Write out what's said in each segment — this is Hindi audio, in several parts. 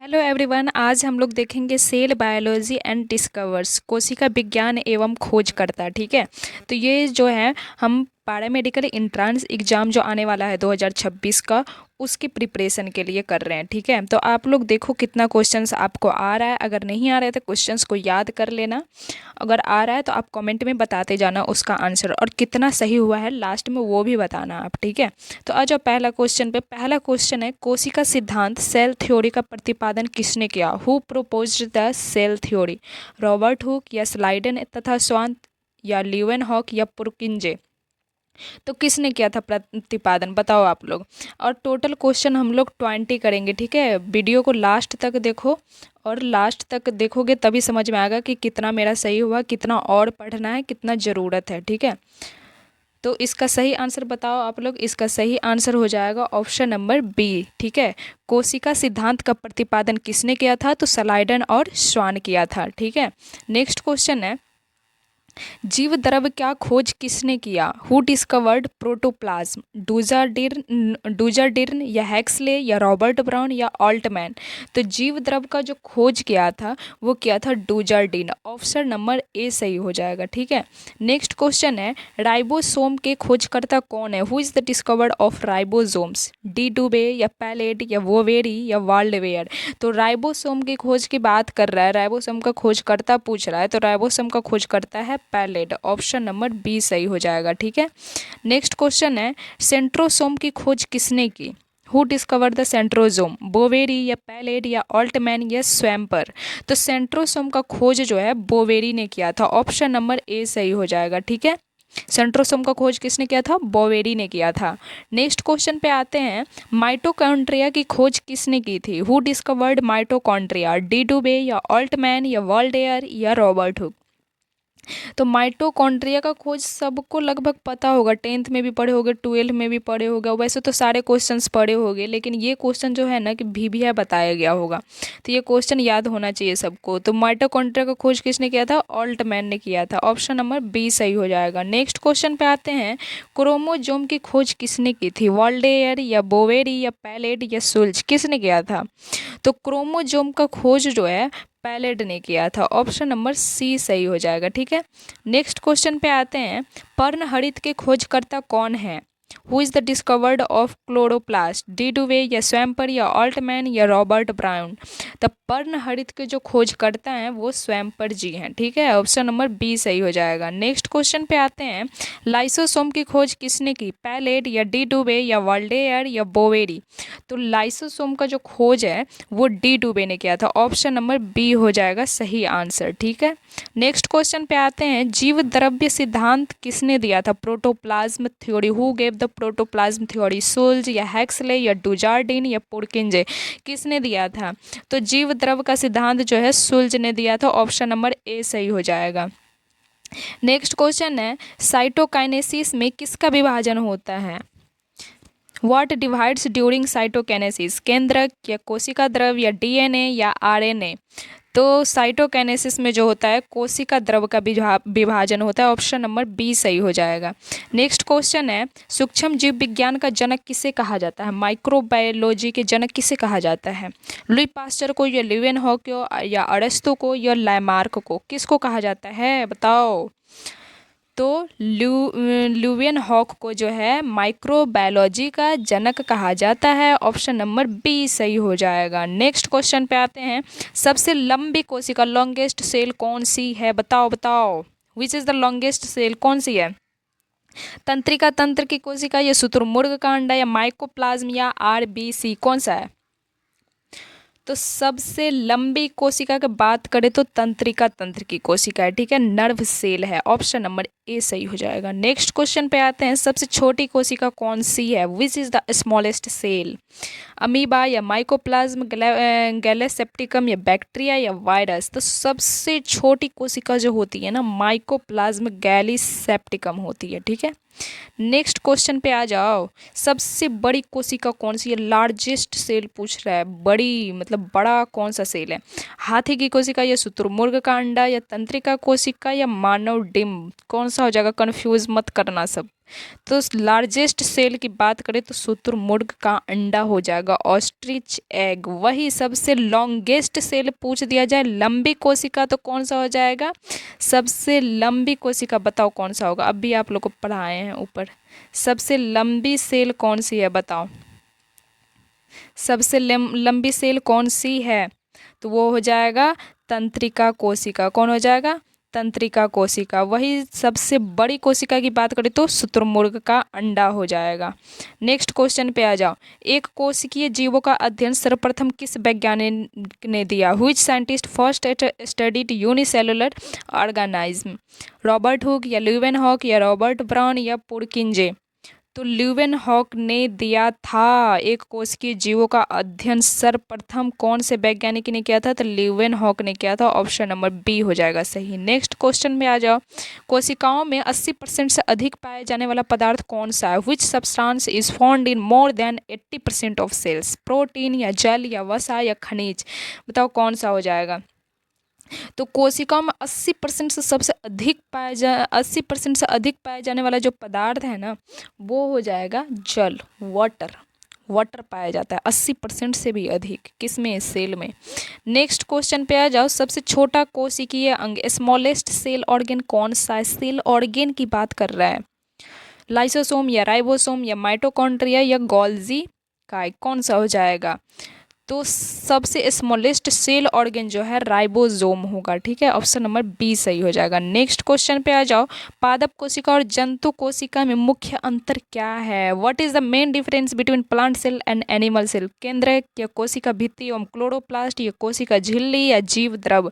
हेलो एवरीवन, आज हम लोग देखेंगे सेल बायोलॉजी एंड डिस्कवर्स कोशिका विज्ञान एवं खोजकर्ता। ठीक है, तो ये जो है हम पैरामेडिकल एंट्रेंस एग्ज़ाम जो आने वाला है 2026 का, उसकी प्रिपरेशन के लिए कर रहे हैं। ठीक है, तो आप लोग देखो कितना क्वेश्चंस आपको आ रहा है। अगर नहीं आ रहे तो क्वेश्चंस को याद कर लेना, अगर आ रहा है तो आप कमेंट में बताते जाना उसका आंसर, और कितना सही हुआ है लास्ट में वो भी बताना आप। ठीक है, तो आ जाओ पहला क्वेश्चन पे। पहला क्वेश्चन है, कोशिका सिद्धांत सेल थ्योरी का प्रतिपादन किसने किया? Who proposed the cell theory? Robert Hooke या स्लाइडन तथा स्वान या ल्यूवेनहॉक या पुरकिंजे? तो किसने किया था प्रतिपादन, बताओ आप लोग। और टोटल क्वेश्चन हम लोग 20 करेंगे। ठीक है, वीडियो को लास्ट तक देखो, और लास्ट तक देखोगे तभी समझ में आएगा कि कितना मेरा सही हुआ, कितना और पढ़ना है, कितना ज़रूरत है। ठीक है, तो इसका सही आंसर बताओ आप लोग। इसका सही आंसर हो जाएगा ऑप्शन नंबर बी। ठीक है, कोशिका सिद्धांत का प्रतिपादन किसने किया था? तो स्लाइडन और स्वान किया था। ठीक है, नेक्स्ट क्वेश्चन है, जीव द्रव क्या खोज किसने किया? Who discovered protoplasm? डूजरडिर्न या हैक्सले या रॉबर्ट ब्राउन या ऑल्टमैन? तो जीव द्रव का जो खोज किया था वो किया था डूजरडिन। ऑप्शन नंबर ए सही हो जाएगा। ठीक है, नेक्स्ट क्वेश्चन है, राइबोसोम के खोजकर्ता कौन है? Who is the discovered of ribosomes? D डुबे या पैलेट या वोवेरी या वाल्डवेयर? तो राइबोसोम की खोज की बात कर रहा है, राइबोसोम का खोजकर्ता पूछ रहा है, तो राइबोसोम का खोजकर्ता है पैलेट। ऑप्शन नंबर बी सही हो जाएगा। ठीक है, नेक्स्ट क्वेश्चन है, सेंट्रोसोम की खोज किसने की? Who discover the centrosome? Boveri या पैलेट या ऑल्टमैन या स्वैम्पर? तो सेंट्रोसोम का खोज जो है बोवेरी ने किया था। ऑप्शन नंबर ए सही हो जाएगा। ठीक है, सेंट्रोसोम का खोज किसने किया था? बोवेरी ने किया था। नेक्स्ट क्वेश्चन पे आते हैं, माइटोकॉन्ड्रिया की खोज किसने की थी? Who discovered mitochondria? डी डुबे या ऑल्टमैन या वॉल्डेयर या रॉबर्ट हुक? तो माइटोकॉन्ड्रिया का खोज सबको लगभग पता होगा, 10th में भी पढ़े होगे, 12th में भी पढ़े होगा, वैसे तो सारे क्वेश्चंस पढ़े होंगे, लेकिन ये क्वेश्चन जो है ना कि भीभिया बताया गया होगा, तो ये क्वेश्चन याद होना चाहिए सबको। तो माइटोकॉन्ड्रिया का खोज किसने किया था? ऑल्टमैन ने किया था। ऑप्शन नंबर बी सही हो जाएगा। नेक्स्ट क्वेश्चन पे आते हैं, क्रोमोजोम की खोज किसने की थी? वॉल्डेयर या बोवेरी या पैलेट या सुल्ज? किसने किया था? तो क्रोमोजोम का खोज जो है पैलेट ने किया था। ऑप्शन नंबर सी सही हो जाएगा। ठीक है, नेक्स्ट क्वेश्चन पे आते हैं, पर्णहरित के खोजकर्ता कौन है? Who is the discovered of chloroplast? De Duve या स्वैम्पर या ऑल्टमैन या रॉबर्ट ब्राउन? तब पर्णहरित के जो खोजकर्ता हैं वो स्वैम्पर जी हैं। ठीक है, ऑप्शन नंबर बी सही हो जाएगा। नेक्स्ट क्वेश्चन पे आते हैं, लाइसोसोम की खोज किसने की? पैलेट या डी डुवे या वाल्डेयर या बोवेरी? तो लाइसोसोम का जो खोज है वो डी डुबे ने किया था। ऑप्शन नंबर बी हो जाएगा सही आंसर। ठीक है, नेक्स्ट क्वेश्चन पे आते हैं, जीव द्रव्य सिद्धांत किसने दिया था? Protoplasm theory? Who gave the protoplasm theory? Scholz या हैक्सले या डुजार्डिन या पुरकिंजे? किसने दिया था? तो जीव द्रव का सिद्धांत जो है सुल्ज ने दिया था। ऑप्शन नंबर ए सही हो जाएगा। नेक्स्ट क्वेश्चन है, साइटोकाइनेसिस में किसका विभाजन होता है? What divides during cytokinesis? केंद्रक या कोशिका द्रव या डीएनए या आरएनए? तो साइटोकाइनेसिस में जो होता है कोशिका द्रव का विभाजन होता है। ऑप्शन नंबर बी सही हो जाएगा। नेक्स्ट क्वेश्चन है, सूक्ष्म जीव विज्ञान का जनक किसे कहा जाता है? माइक्रोबायोलॉजी के जनक किसे कहा जाता है? लुई पास्चर को या ल्यूवेनहॉक को या अरस्तु को या लैमार्क को? किसको कहा जाता है बताओ। तो ल्यूवेनहॉक को जो है माइक्रोबायोलॉजी का जनक कहा जाता है। ऑप्शन नंबर बी सही हो जाएगा। नेक्स्ट क्वेश्चन पे आते हैं, सबसे लंबी कोशिका लॉन्गेस्ट सेल कौन सी है? बताओ बताओ, which is the longest cell? कौन सी है? तंत्रिका तंत्र की कोशिका या शुतुरमुर्ग का अंडा या माइकोप्लाज्म या आरबीसी? कौन सा है? तो सबसे लंबी कोशिका की बात करें तो तंत्रिका तंत्र की कोशिका है। ठीक है, नर्व सेल है। ऑप्शन नंबर ए सही हो जाएगा। नेक्स्ट क्वेश्चन पे आते हैं, सबसे छोटी कोशिका कौन सी है? Which is the smallest cell? Amoeba या माइकोप्लाज्म, गैलेसेप्टिकम या बैक्टीरिया या वायरस? तो सबसे छोटी कोशिका जो होती है ना, माइकोप्लाज्म गैलीसेप्टिकम होती है। ठीक है, नेक्स्ट क्वेश्चन पे आ जाओ। सबसे बड़ी कोशिका कौन सी है? लार्जेस्ट सेल पूछ रहा है, बड़ी मतलब बड़ा कौन सा सेल है? हाथी की कोशिका या शुतुरमुर्ग का अंडा या तंत्रिका कोशिका या मानव डिम्ब? कौन सा हो जाएगा? कंफ्यूज मत करना सब। तो लार्जेस्ट सेल की बात करें तो शुतुरमुर्ग का अंडा हो जाएगा, ऑस्ट्रिच एग। वही सबसे लॉन्गेस्ट सेल पूछ दिया जाए, लंबी कोशिका, तो कौन सा हो जाएगा? सबसे लंबी कोशिका बताओ कौन सा होगा? अभी आप लोग को पढ़ाए हैं ऊपर। सबसे लंबी सेल कौन सी है बताओ? सबसे लंबी सेल कौन सी है? तो वो हो जाएगा तंत्रिका कोशिका। कौन हो जाएगा? तंत्रिका कोशिका। वही सबसे बड़ी कोशिका की बात करें तो शुतुरमुर्ग का अंडा हो जाएगा। नेक्स्ट क्वेश्चन पे आ जाओ। एक कोशिकीय जीवों का अध्ययन सर्वप्रथम किस वैज्ञानिक ने दिया? Which scientist first studied unicellular organism? Robert Hooke या ल्यूवेनहॉक या रॉबर्ट ब्राउन या पुरकिंजे? तो ल्यूवेनहॉक ने दिया था। एक कोशिकीय जीवों का अध्ययन सर्वप्रथम कौन से वैज्ञानिक ने किया था? तो ल्यूवेनहॉक ने किया था। ऑप्शन नंबर बी हो जाएगा सही। नेक्स्ट क्वेश्चन में आ जाओ। कोशिकाओं में 80% से अधिक पाए जाने वाला पदार्थ कौन सा है? Which substance is found in more than 80% of cells? Protein या जल या वसा या खनिज? बताओ कौन सा हो जाएगा? तो कोशिकाओं में 80% से सबसे अधिक 80% से अधिक पाए जाने वाला जो पदार्थ है ना, वो हो जाएगा जल, वाटर। वाटर पाया जाता है 80% से भी अधिक। किसमें? सेल में। नेक्स्ट क्वेश्चन पे आ जाओ। सबसे छोटा कोशिकीय अंग, स्मॉलेस्ट सेल ऑर्गेन कौन सा है? सेल ऑर्गेन की बात कर रहा है। लाइसोसोम या राइबोसोम या माइटोकॉन्ड्रिया या गोल्जी काय? कौन सा हो जाएगा? तो सबसे स्मॉलेस्ट सेल ऑर्गेन जो है राइबोसोम होगा। ठीक है, ऑप्शन नंबर बी सही हो जाएगा। नेक्स्ट क्वेश्चन पे आ जाओ। पादप कोशिका और जंतु कोशिका में मुख्य अंतर क्या है? What is the main difference between plant cell and animal cell? केंद्रक या कोशिका भित्ति एवं क्लोरोप्लास्ट या कोशिका झिल्ली या जीव द्रव?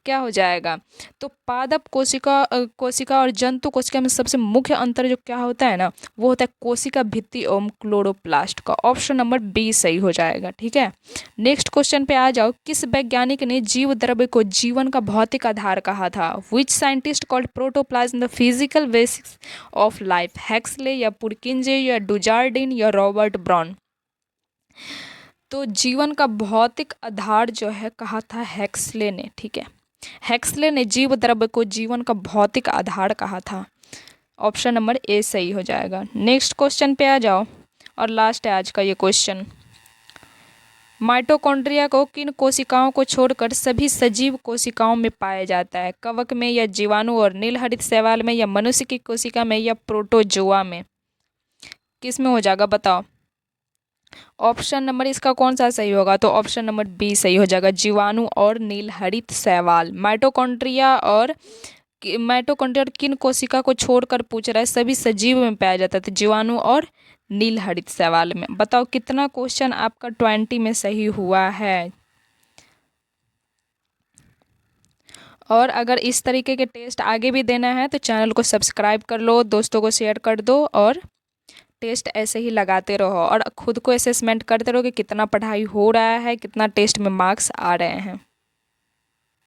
क्या हो जाएगा? तो पादप कोशिका और जंतु कोशिका में सबसे मुख्य अंतर जो क्या होता है ना, वो होता है कोशिका भित्ति एवं क्लोरोप्लास्ट का। ऑप्शन नंबर बी सही हो जाएगा। ठीक है, नेक्स्ट क्वेश्चन पे आ जाओ। किस वैज्ञानिक ने जीव द्रव्य को जीवन का भौतिक आधार कहा था? Which scientist called protoplasm the physical basis of life? Huxley या पुरकिंजे या डुजार्डिन या रॉबर्ट ब्राउन? तो जीवन का भौतिक आधार जो है कहा था हेक्सले ने। ठीक है, हेक्सले ने जीव द्रव्य को जीवन का भौतिक आधार कहा था। ऑप्शन नंबर ए सही हो जाएगा। नेक्स्ट क्वेश्चन पे आ जाओ और लास्ट है आज का ये क्वेश्चन। माइटोकॉन्ड्रिया को किन कोशिकाओं को छोड़कर सभी सजीव कोशिकाओं में पाया जाता है? कवक में या जीवाणु और नीलहरित शैवाल में या मनुष्य की कोशिका में या प्रोटोजोआ में? किस में हो जाएगा बताओ? ऑप्शन नंबर इसका कौन सा सही होगा? तो ऑप्शन नंबर बी सही हो जाएगा, जीवाणु और नीलहरित शैवाल। माइटोकॉन्ड्रिया और किन कोशिका को छोड़कर पूछ रहा है? सभी सजीव में पाया जाता है, जीवाणु और नीलहरित शैवाल में। बताओ कितना क्वेश्चन आपका 20 में सही हुआ है? और अगर इस तरीके के टेस्ट आगे भी देना है तो चैनल को सब्सक्राइब कर लो, दोस्तों को शेयर कर दो और टेस्ट ऐसे ही लगाते रहो और खुद को असेसमेंट करते रहो कि कितना पढ़ाई हो रहा है, कितना टेस्ट में मार्क्स आ रहे हैं।